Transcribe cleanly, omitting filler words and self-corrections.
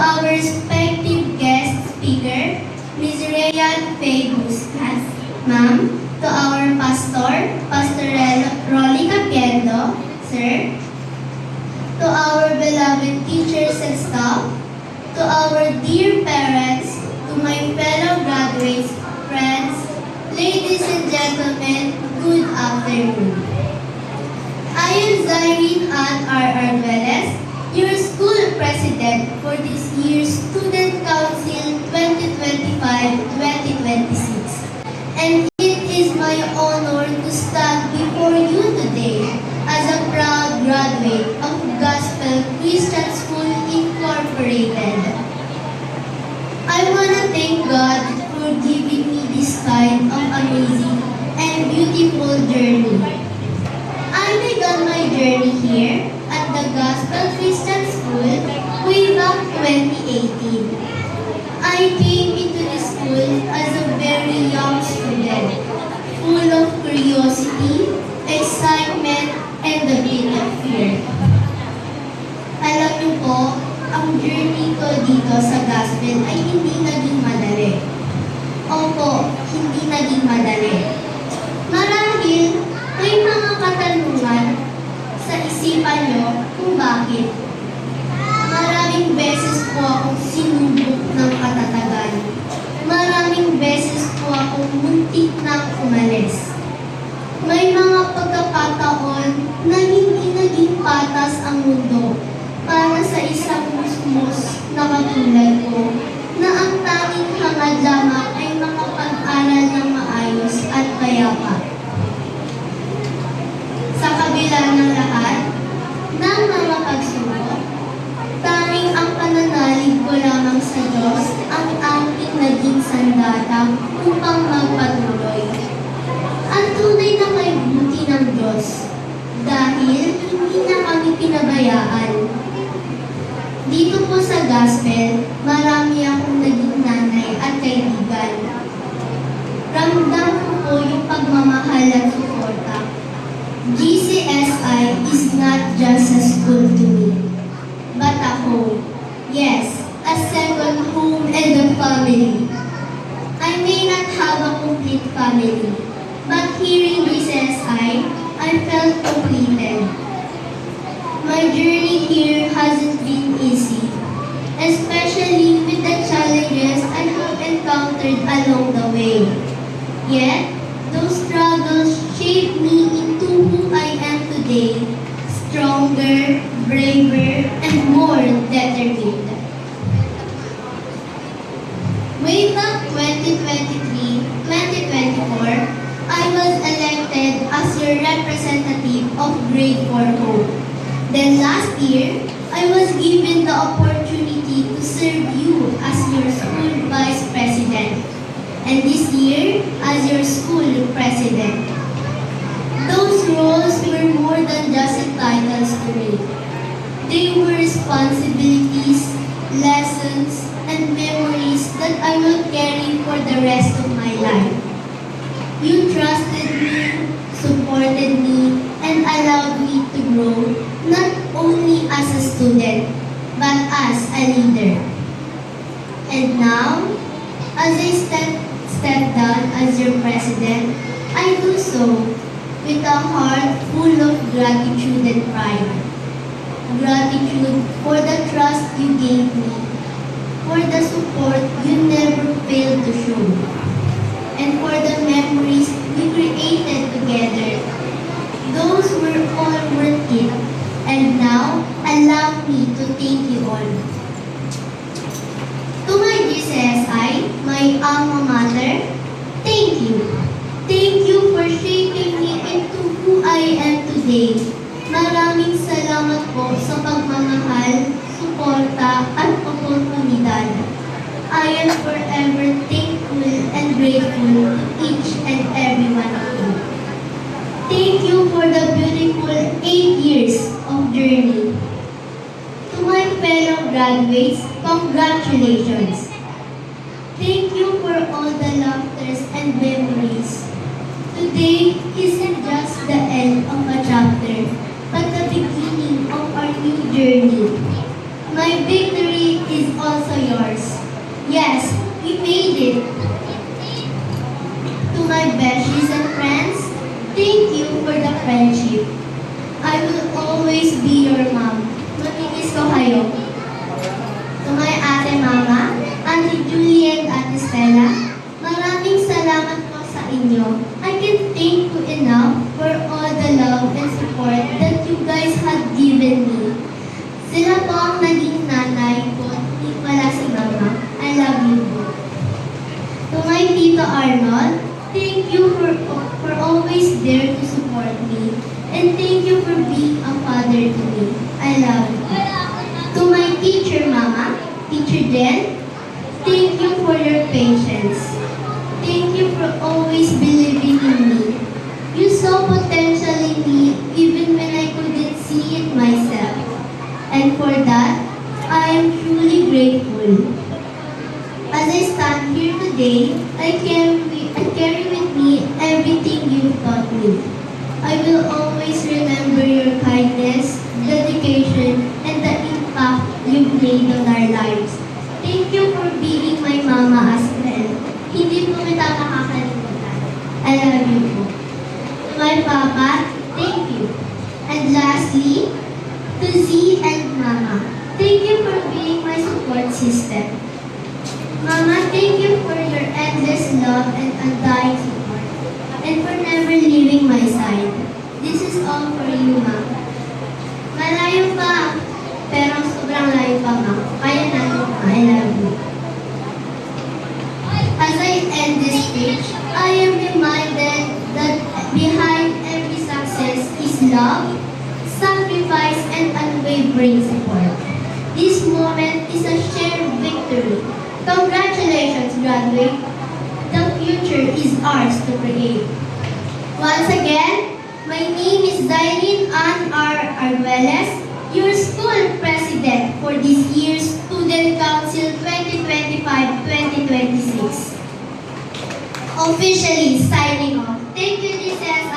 our respective guest speaker, Ms. Rayan Faye Buscas, Ma'am, to our pastor, Pastor Rolly Capiendo, Sir, to our beloved teachers and staff, to our dear parents, to my fellow graduates, friends, ladies and gentlemen, good afternoon. I am Zyrene Ann R. Arguelles, your school president for this year's Student Council 2025-2026. And it is my honor to stand before you today as a proud graduate of Gospel Christian School Incorporated. I want to thank God for giving me this kind of amazing and beautiful journey. I began my journey here at the Gospel Christian School way back 2018. I came into the school as a very young student, full of curiosity, excitement, and a bit of fear. Alam niyo po, ang journey ko dito sa Gospel ay hindi naging madali. Opo, hindi naging madali. Marahil, may mga katanungan sa isipan niyo kung bakit. Maraming beses po akong sinubok ng katatagan. Maraming beses po akong muntik nang umalis. May mga pagkakataon na hindi naging patas ang mundo para sa isang musmos na katulad ko na ang tanging hangad lamang ay makapag-aral ng maayos at payapa. Sa kabila ng lahat ng mga pagsubok, tanging ang pananalig ko lamang sa Diyos ang aking naging sandata upang magpatuloy. Ang tunay na may buti ng Diyos dahil hindi na kami pinabayaan. Dito po sa Gospel, marami akong naging nanay at kaibigan. Ramdam ko po yung pagmamahal at suporta. GCSI is not just a school to me, but a home. Yes, a second home and a family. I may not have a complete family, but here in GCSI, I felt completed. My journey here hasn't been easy, especially with the challenges I have encountered along the way. Yet, those struggles shaped me into who I am today, stronger, braver, and more determined. Way back 2023-2024, I was elected as your representative of Grade 4 Hope. Then last year, I was given the opportunity to serve you as your school vice president. And this year, as your school president. Those roles were more than just titles to me. They were responsibilities, lessons, and memories that I will carry for the rest of my life. You trusted me, supported me, and allowed me to grow not only as a student, but as a leader. And now, as I step down as your president, I do so with a heart full of gratitude and pride. Gratitude for the trust you gave me, for the support you never failed to show, and for the memories we created together. Those were all worth it, and now allow me to thank you all. To my GCSI, my alma mater, thank you. Thank you for shaping me into who I am today. Maraming salamat po sa pagmamahal, suporta, at oportunidad. I am forever thankful and grateful to each and every one of you. Thank you for the beautiful 8 years of journey. To my fellow graduates, congratulations. Thank you for all the laughters and memories. Today isn't just the end of a chapter, but the beginning of our new journey. My victory is also yours. Yes, we made it. To my besties and friends, thank you for the friendship. I will always be your mom. Mamimiss ko kayo. To my ate mama, Auntie Julie and Ate Stella, maraming salamat po sa inyo. I can thank you enough for all the love and support that you guys have given me. Sila po ang naging nanay ko, hindi pala si mama. I love you po. To my Tito Arnold, thank you for always there to support me. And thank you for being a father to me. I love you. To my teacher mama, Teacher Den, thank you for your patience. Thank you for always believing in me. You saw potential in me even when I couldn't see it myself. And for that, I am truly grateful. As I stand here today, I carry with me everything you've taught me. I will always remember your kindness, dedication, and the impact you've made on our lives. Thank you for being my mama as well. Hindi po kita makakalimutan. I love you po. To my papa, thank you. And lastly, to Z and mama, thank you for being my support system. Mama, thank you for your endless love and undying support, and for never leaving my side. This is all for you, Ma. Malayo pa, pero sobrang layo pa, Ma. Kaya natin, Ma. I love you. As I end this speech, I am reminded that behind every success is love, sacrifice, and unwavering support. This moment is a shared victory. Congratulations, graduate. The future is ours to create. Once again, my name is Zailin Ann R. Arguelles, your school president for this year's Student Council 2025-2026. Officially signing off. Thank you, Giselle.